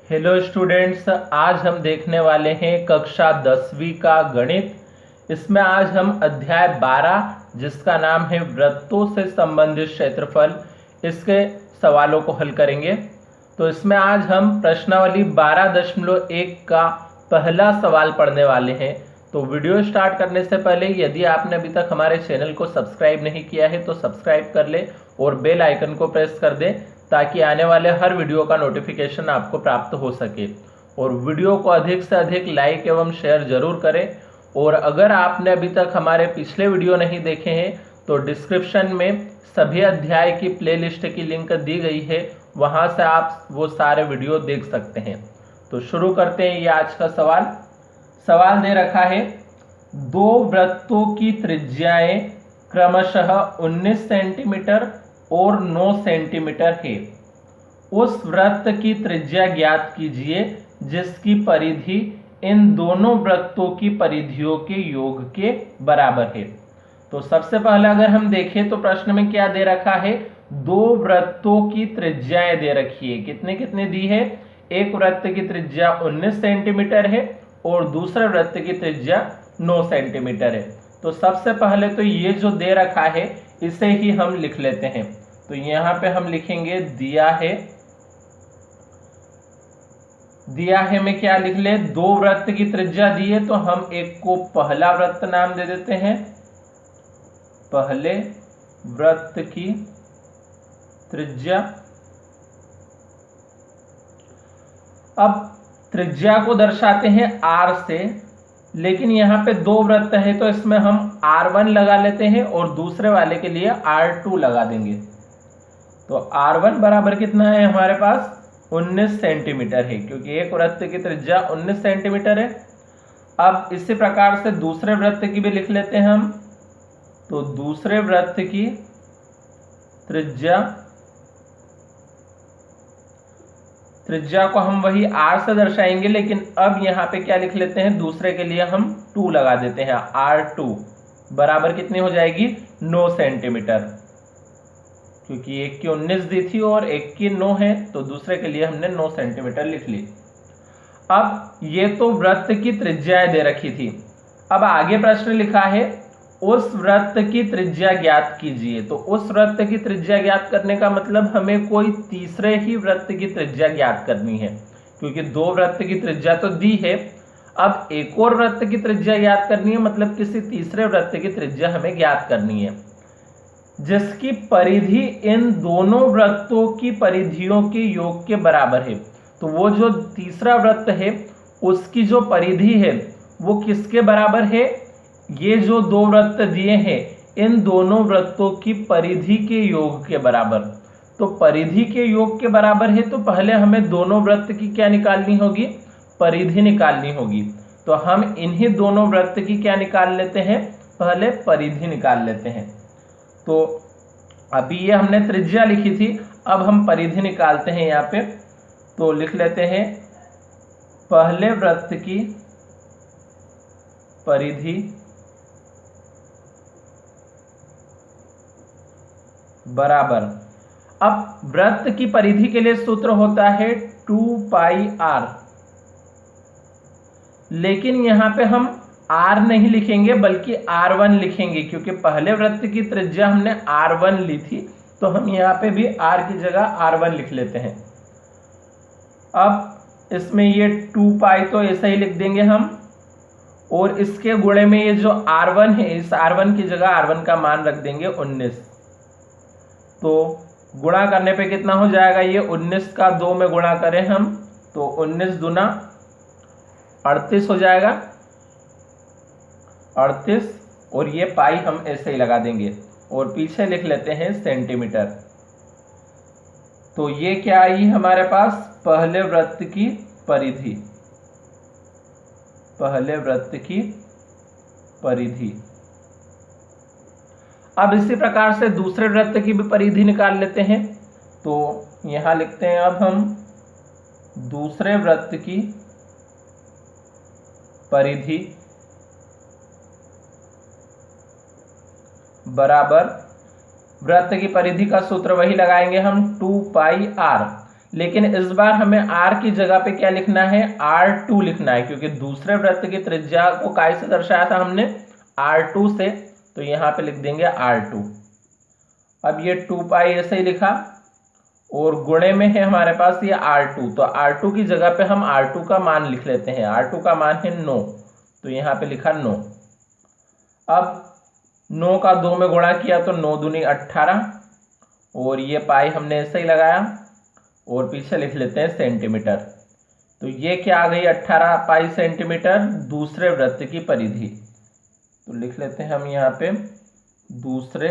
Hello students, आज हम देखने वाले हैं कक्षा 10वीं का गणित। इसमें आज हम अध्याय 12 जिसका नाम है वृत्तों से संबंधित क्षेत्रफल, इसके सवालों को हल करेंगे। तो इसमें आज हम प्रश्नावली 12.1 का पहला सवाल पढ़ने वाले हैं। तो वीडियो स्टार्ट करने से पहले यदि आपने अभी तक हमारे चैनल को सब्सक्राइब नहीं किया है तो सब्सक्राइब कर ले और बेल आइकन को प्रेस कर दे ताकि आने वाले हर वीडियो का नोटिफिकेशन आपको प्राप्त हो सके। और वीडियो को अधिक से अधिक लाइक एवं शेयर जरूर करें। और अगर आपने अभी तक हमारे पिछले वीडियो नहीं देखे हैं तो डिस्क्रिप्शन में सभी अध्याय की प्लेलिस्ट की लिंक दी गई है, वहां से आप वो सारे वीडियो देख सकते हैं। तो शुरू करते हैं। ये आज का सवाल दे रखा है, दो वृत्तों की त्रिज्याएं क्रमशः 19 सेंटीमीटर और 9 सेंटीमीटर है। उस वृत्त की त्रिज्या ज्ञात कीजिए जिसकी परिधि इन दोनों वृत्तों की परिधियों के योग के बराबर है। तो सबसे पहले अगर हम देखें तो प्रश्न में क्या दे रखा है, दो वृत्तों की त्रिज्याएं दे रखी है। कितने कितने दी है? एक वृत्त की त्रिज्या 19 सेंटीमीटर है और दूसरे वृत्त की त्रिज्या 9 सेंटीमीटर है। तो सबसे पहले तो ये जो दे रखा है इसे ही हम लिख लेते हैं। तो यहां पे हम लिखेंगे दिया है में क्या लिख ले, दो वृत्त की त्रिज्या दी है तो हम एक को पहला वृत्त नाम दे देते हैं, पहले वृत्त की त्रिज्या। अब त्रिज्या को दर्शाते हैं r से, लेकिन यहाँ पे दो वृत्त है तो इसमें हम r1 लगा लेते हैं और दूसरे वाले के लिए r2 लगा देंगे। तो r1 बराबर कितना है हमारे पास? 19 सेंटीमीटर है, क्योंकि एक वृत्त की त्रिज्या 19 सेंटीमीटर है। अब इसी प्रकार से दूसरे वृत्त की भी लिख लेते हैं हम। तो दूसरे वृत्त की त्रिज्या को हम वही r से दर्शाएंगे, लेकिन अब यहाँ पे क्या लिख लेते हैं, दूसरे के लिए हम 2 लगा देते हैं। r2 बराबर कितनी हो जाएगी? 9 सेंटीमीटर, क्योंकि एक की 19 दी थी और एक की 9 है, तो दूसरे के लिए हमने 9 सेंटीमीटर लिख ली। अब ये तो वृत्त की त्रिज्याएं दे रखी थी। अब आगे प्रश्न लिखा है, उस वृत्त की त्रिज्या ज्ञात कीजिए। तो उस वृत्त की त्रिज्या ज्ञात करने का मतलब हमें कोई तीसरे ही वृत्त की त्रिज्या ज्ञात करनी है, क्योंकि दो वृत्त की त्रिज्या तो दी है। अब एक और वृत्त की त्रिज्या ज्ञात करनी है, मतलब किसी तीसरे वृत्त की त्रिज्या हमें ज्ञात करनी है जिसकी परिधि इन दोनों वृत्तों की परिधियों के योग के बराबर है। तो वो जो तीसरा वृत्त है उसकी जो परिधि है वो किसके बराबर है? ये जो दो वृत्त दिए हैं इन दोनों वृत्तों की परिधि के योग के बराबर। तो परिधि के योग के बराबर है तो पहले हमें दोनों वृत्त की क्या निकालनी होगी? परिधि निकालनी होगी। तो हम इन्हीं दोनों वृत्त की क्या निकाल लेते हैं? पहले परिधि निकाल लेते हैं। तो अभी ये हमने त्रिज्या लिखी थी, अब हम परिधि निकालते हैं यहाँ पे। तो लिख लेते हैं पहले वृत्त की परिधि बराबर। अब वृत्त की परिधि के लिए सूत्र होता है 2πr, लेकिन यहां पे हम r नहीं लिखेंगे बल्कि r1 लिखेंगे, क्योंकि पहले वृत्त की त्रिज्या हमने r1 ली थी, तो हम यहाँ पे भी r की जगह r1 लिख लेते हैं। अब इसमें ये 2π तो ऐसा ही लिख देंगे हम, और इसके गुणे में ये जो r1 है इस r1 की जगह r1 का मान रख देंगे 19। तो गुणा करने पे कितना हो जाएगा? ये 19 का 2 में गुणा करें हम तो 19 दूना 38 हो जाएगा, 38। और ये पाई हम ऐसे ही लगा देंगे और पीछे लिख लेते हैं सेंटीमीटर। तो ये क्या आई हमारे पास? पहले वृत्त की परिधि, पहले वृत्त की परिधि। अब इसी प्रकार से दूसरे वृत्त की भी परिधि निकाल लेते हैं। तो यहां लिखते हैं अब हम दूसरे वृत्त की परिधि बराबर, वृत्त की परिधि का सूत्र वही लगाएंगे हम 2πr, लेकिन इस बार हमें r की जगह पे क्या लिखना है, r2 लिखना है, क्योंकि दूसरे वृत्त की त्रिज्या को काय से दर्शाया था हमने, r2 से, तो यहाँ पे लिख देंगे r2। अब ये 2 पाई ऐसे ही लिखा और गुणे में है हमारे पास ये r2, तो r2 की जगह पे हम r2 का मान लिख लेते हैं। r2 का मान है 9, तो यहाँ पे लिखा 9। अब 9 का 2 में गुणा किया तो 9 दूनी 18, और ये पाई हमने ऐसे ही लगाया और पीछे लिख लेते हैं सेंटीमीटर। तो ये क्या आ गई, 18 पाई सेंटीमीटर दूसरे वृत्त की परिधि। तो लिख लेते हैं हम यहाँ पे दूसरे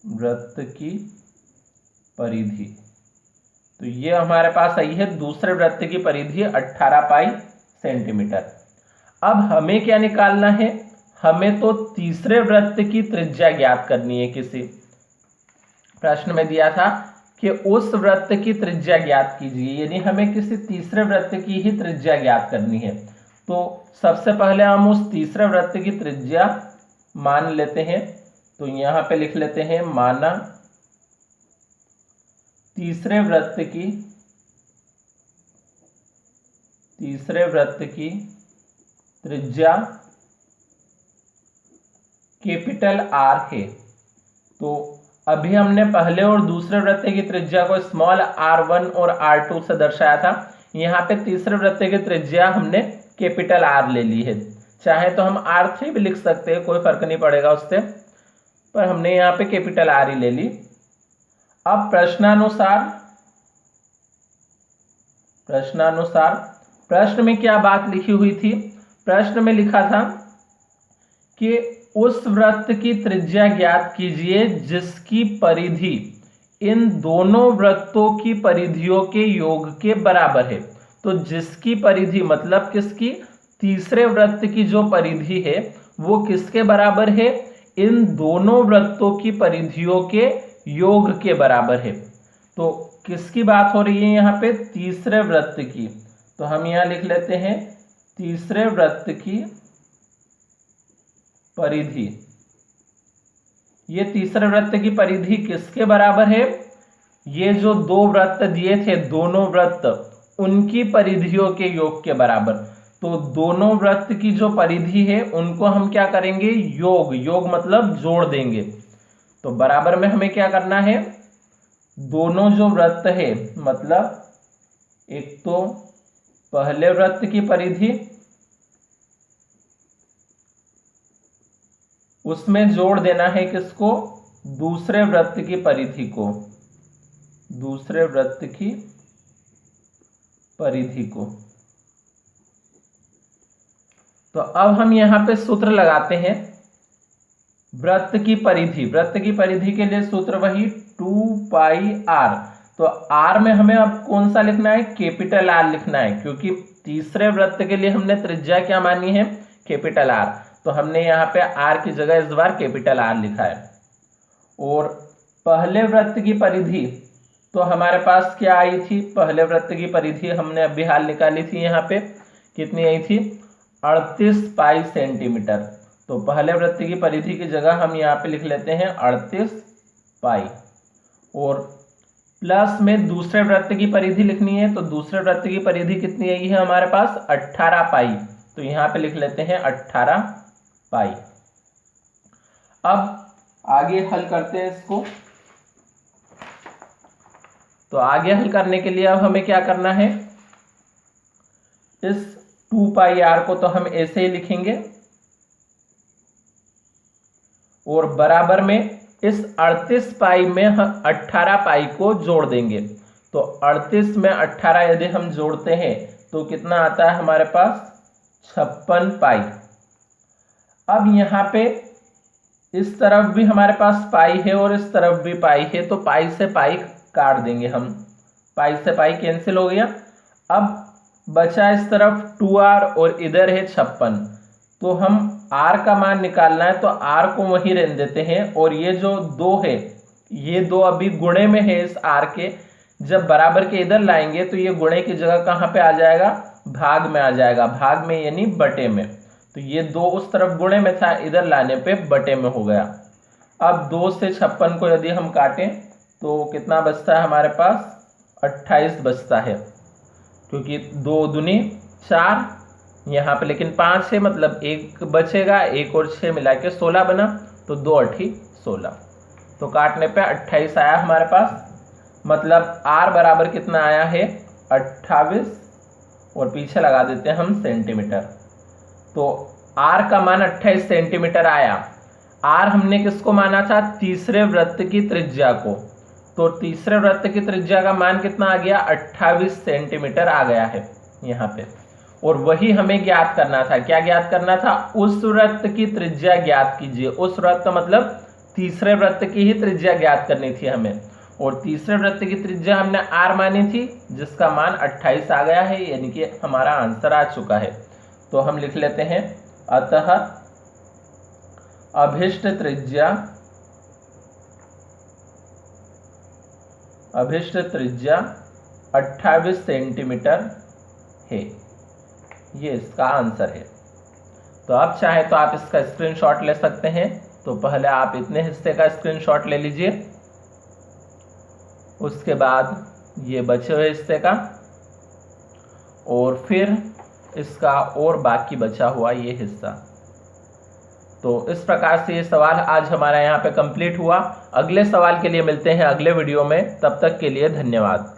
वृत्त की परिधि। तो ये हमारे पास आई है दूसरे वृत्त की परिधि 18 पाई सेंटीमीटर। अब हमें क्या निकालना है, हमें तो तीसरे वृत्त की त्रिज्या ज्ञात करनी है। किसी प्रश्न में दिया था कि उस वृत्त की त्रिज्या ज्ञात कीजिए, यानी हमें किसी तीसरे वृत्त की ही त्रिज्या ज्ञात करनी है। तो सबसे पहले हम उस तीसरे वृत्त की त्रिज्या मान लेते हैं। तो यहाँ पे लिख लेते हैं, माना तीसरे वृत्त की त्रिज्या कैपिटल R है। तो अभी हमने पहले और दूसरे वृत्त की त्रिज्या को स्मॉल r1 और r2 से दर्शाया था। यहाँ पे तीसरे वृत्त की त्रिज्या हमने कैपिटल R ले ली है। चाहे तो हम r3 भी लिख सकते हैं, कोई फर्क नहीं पड़ेगा उससे, पर हमने यहाँ पे कैपिटल R ही ले ली। अब प्रश्नानुसार प्रश्न में क्या बात लिखी हुई थी, प्रश्न में लिखा था कि उस वृत्त की त्रिज्या ज्ञात कीजिए जिसकी परिधि इन दोनों वृत्तों की परिधियों के योग के बराबर है। तो जिसकी परिधि मतलब किसकी, तीसरे वृत्त की जो परिधि है वो किसके बराबर है, इन दोनों वृत्तों की परिधियों के योग के बराबर है। तो किसकी बात हो रही है यहाँ पे, तीसरे वृत्त की। तो हम यहाँ लिख लेते हैं तीसरे वृत्त की परिधि। ये तीसरे वृत्त की परिधि किसके बराबर है, ये जो दो वृत्त दिए थे, दोनों वृत्त, उनकी परिधियों के योग के बराबर। तो दोनों वृत्त की जो परिधि है उनको हम क्या करेंगे, योग मतलब जोड़ देंगे। तो बराबर में हमें क्या करना है, दोनों जो वृत्त है, मतलब एक तो पहले वृत्त की परिधि, उसमें जोड़ देना है किसको, दूसरे वृत्त की परिधि को, दूसरे वृत्त की परिधि को। तो अब हम यहां पे सूत्र लगाते हैं वृत्त की परिधि के लिए सूत्र वही 2 पाई r। तो r में हमें अब कौन सा लिखना है, कैपिटल R लिखना है, क्योंकि तीसरे वृत्त के लिए हमने त्रिज्या क्या मानी है, कैपिटल R। तो हमने यहाँ पे r की जगह इस बार कैपिटल R लिखा है। और पहले वृत्त की परिधि, तो हमारे पास क्या आई थी, पहले वृत्त की परिधि हमने अभी हाल निकाली थी, यहाँ पे कितनी आई थी, 38 पाई सेंटीमीटर। तो पहले वृत्त की परिधि की जगह हम यहाँ पे लिख लेते हैं 38 पाई, और प्लस में दूसरे वृत्त की परिधि लिखनी है। तो दूसरे वृत्त की परिधि कितनी आई है हमारे पास, 18 पाई। तो यहाँ पे लिख लेते हैं 18 पाई। अब आगे हल करते हैं इसको। तो आगे हल करने के लिए अब हमें क्या करना है, इस 2 पाई r को तो हम ऐसे ही लिखेंगे और बराबर में इस 38 पाई में हम 18 पाई को जोड़ देंगे। तो 38 में 18 यदि हम जोड़ते हैं तो कितना आता है हमारे पास, 56 पाई। अब यहाँ पे इस तरफ भी हमारे पास पाई है और इस तरफ भी पाई है, तो पाई से पाई काट देंगे हम, पाई से पाई कैंसिल हो गया। अब बचा इस तरफ 2r और इधर है 56। तो हम r का मान निकालना है, तो r को वहीं रहने देते हैं, और ये जो 2 है, ये 2 अभी गुणे में है इस r के, जब बराबर के इधर लाएंगे तो ये गुणे की जगह कहाँ पे आ जाएगा, भाग में आ जाएगा, भाग में यानी बटे में। तो ये 2 उस तरफ गुणे में था, इधर लाने पे बटे में हो गया। अब 2 से 56 को यदि हम काटें तो कितना बचता है हमारे पास, 28 बचता है, क्योंकि 2 दूनी 4 यहाँ पे, लेकिन 5 है मतलब 1 बचेगा, 1 और 6 मिला के 16 बना, तो 2 8 16। तो काटने पे 28 आया हमारे पास। मतलब r बराबर कितना आया है 28, और पीछे लगा देते हैं हम सेंटीमीटर। तो r का मान 28 सेंटीमीटर आया। r हमने किसको माना था? तीसरे वृत्त की त्रिज्या को। तो तीसरे वृत्त की त्रिज्या का मान कितना आ गया? 28 सेंटीमीटर आ गया है यहाँ पे। और वही हमें ज्ञात करना था। क्या ज्ञात करना था? उस वृत्त की त्रिज्या ज्ञात कीजिए। उस वृत्त मतलब तीसरे वृत्त की ही त्रिज्या ज्ञात करनी थी हमें, और तीसरे वृत्त की त्रिज्या हमने r मानी थी, जिसका मान 28 आ गया है, यानी कि हमारा आंसर आ चुका है। तो हम लिख लेते हैं, अतः अभिष्ट त्रिज्या 28 सेंटीमीटर है। ये इसका आंसर है। तो अब चाहे तो आप इसका स्क्रीनशॉट ले सकते हैं। तो पहले आप इतने हिस्से का स्क्रीनशॉट ले लीजिए, उसके बाद ये बचे हुए हिस्से का, और फिर इसका और बाकी बचा हुआ ये हिस्सा। तो इस प्रकार से ये सवाल आज हमारा यहाँ पे कंप्लीट हुआ। अगले सवाल के लिए मिलते हैं अगले वीडियो में। तब तक के लिए धन्यवाद।